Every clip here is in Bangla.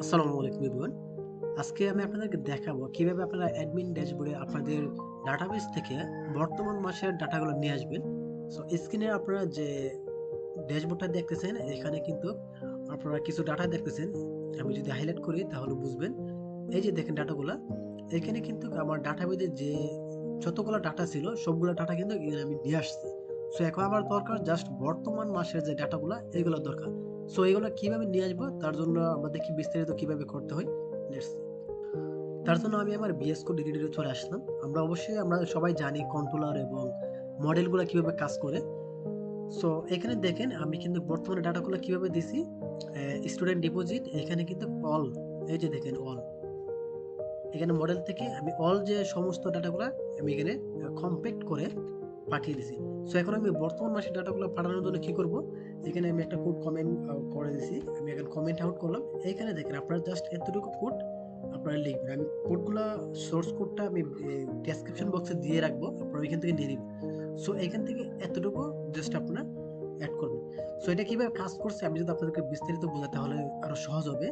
আসসালামু আলাইকুম এভরিওয়ান। আজকে আমি আপনাদেরকে দেখাবো কিভাবে আপনারা অ্যাডমিন ড্যাশবোর্ডে আপনাদের ডাটাবেস থেকে বর্তমান মাসের ডাটাগুলো নিয়ে আসবেন। সো স্ক্রিনে আপনারা যে ড্যাশবোর্ডটা দেখতেছেন এখানে কিন্তু আপনারা কিছু ডাটা দেখতেছেন। আমি যদি হাইলাইট করি তাহলে বুঝবেন। এই যে দেখেন ডাটাগুলা, এখানে কিন্তু আমার ডাটাবেজে যে যতগুলো ডাটা ছিল সবগুলো ডাটা কিন্তু এখানে আমি নিয়ে আসছি। সো এখন আমার দরকার জাস্ট বর্তমান মাসের যে ডাটাগুলা এগুলো দরকার। সো এগুলো কিভাবে নিয়ে আসবো তার জন্য আমরা দেখি বিস্তারিত কিভাবে করতে হয়। Let's see. তার জন্য আমি আমার VS Code এডিটরে চলে আসলাম। আমরা সবাই জানি কন্ট্রোলার এবং মডেলগুলা কিভাবে কাজ করে। সো এখানে দেখেন আমি কিন্তু বর্তমানে ডাটাগুলো কিভাবে দিছি। স্টুডেন্ট ডিপোজিট এখানে কিন্তু অল, এই যে দেখেন অল। এখানে মডেল থেকে আমি অল যে সমস্ত ডাটাগুলা আমি এখানে কম্প্যাক্ট করে পাঠিয়ে দিছি। সো এখন আমি বর্তমান মাসের ডাটাগুলো পাঠানোর জন্য কি করব? এখানে আমি একটা কোড কমেন্ট করে দিছি। আমি এখন কমেন্ট আউট করলাম। এইখানে দেখেন আপনারা জাস্ট এতটুকু কোড আপনারা লিখবেন। আমি কোডগুলা সোর্স কোডটা আমি ডেসক্রিপশন বক্সে দিয়ে রাখবো। আপনারা এখান থেকে নিয়ে নিবেন। সো এখান থেকে এতটুকু জাস্ট আপনারা এড করবেন। সো এটা কিভাবে কাজ করছে আমি যদি আপনাদেরকে বিস্তারিত বোঝাই তাহলে আরো সহজ হবে।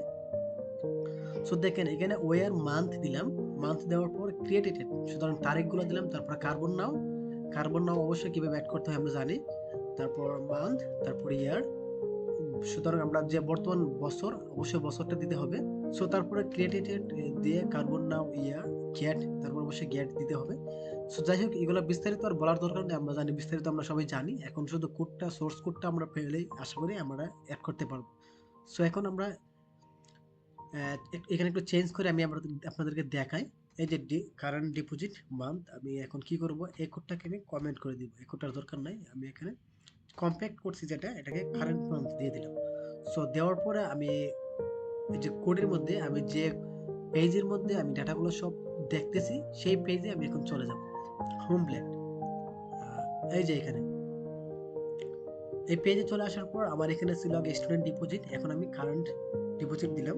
সো দেখেন এখানে ওয়ার মান্থ দিলাম। মান্থ দেওয়ার পর ক্রিয়েটেড, সুতরাং তারিখগুলো দিলাম। তারপর কার্বন নাও অবশ্যই কিভাবে অ্যাড করতে হয় আমরা জানি। তারপর মান্থ, তারপর ইয়ার। সুতরাং আমরা যে বর্তমান বছর অবশ্যই বছরটা দিতে হবে। সো তারপরে ক্রিয়েটেড দিয়ে কার্বন নাও ইয়ার গ্যাট, তারপর অবশ্যই গ্যাট দিতে হবে। সো যাই হোক এগুলো বিস্তারিত আর বলার দরকার নেই, আমরা জানি বিস্তারিত, আমরা সবাই জানি। এখন শুধু কোডটা সোর্স কোডটা আমরা পেলেই আশা করি আমরা অ্যাড করতে পারবো। সো এখন আমরা এখানে একটু চেঞ্জ করে আমি আপনাদেরকে দেখাই। এই যে কারেন্ট ডিপোজিট মান্থ, আমি এখন কি করব, এই কোডটাকে আমি কমেন্ট করে দিব। এই কোডটার দরকার নাই, আমি এখানে কম্প্যাক্ট করছি যেটা, এটাকে কারেন্ট মান্থ দিয়ে দিলাম। সো দেওয়ার পরে আমি এই যে কোডের মধ্যে আমি যে পেজের মধ্যে আমি ডাটাগুলো সব দেখতেছি সেই পেজে আমি এখন চলে যাব। হোম ব্ল্যাক, এই যে এখানে এই পেজে চলে আসার পর আমার এখানে ছিল আগে স্টুডেন্ট ডিপোজিট, এখন আমি কারেন্ট ডিপোজিট দিলাম।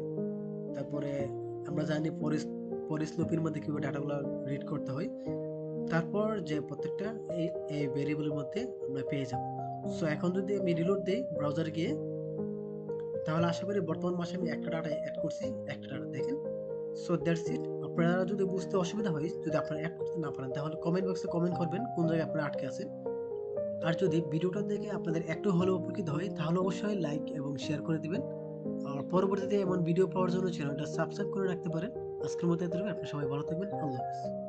তারপরে আমরা জানি পরিস্লোপের মধ্যে কিভাবে ডাটাগুলো রিড করতে হয়। তারপর যে প্রত্যেকটা এই ভেরিয়েবলের মধ্যে আমরা পেয়ে যাব। সো এখন যদি আমি রিলোড দিই ব্রাউজারে গিয়ে, তাহলে আশা করি বর্তমান মাসে আমি একটা ডাটা অ্যাড করছি, একটা ডাটা দেখেন। So that's it. আপনারা যদি বুঝতে অসুবিধা হয়, যদি আপনারা অ্যাড করতে না পারেন তাহলে কমেন্ট বক্সে কমেন্ট করবেন কোন জায়গায় আপনারা আটকে আছেন। আর যদি ভিডিওটা দেখে আপনাদের একটু হলেও উপকৃত হয় তাহলে অবশ্যই লাইক এবং শেয়ার করে দিবেন। আর পরবর্তীতে এমন ভিডিও পাওয়ার জন্য চ্যানেলটা সাবস্ক্রাইব করে রাখতে পারেন। আজকের মতো এতটুকু। আপনারা সবাই ভালো থাকবেন। আল্লাহ হাফেজ।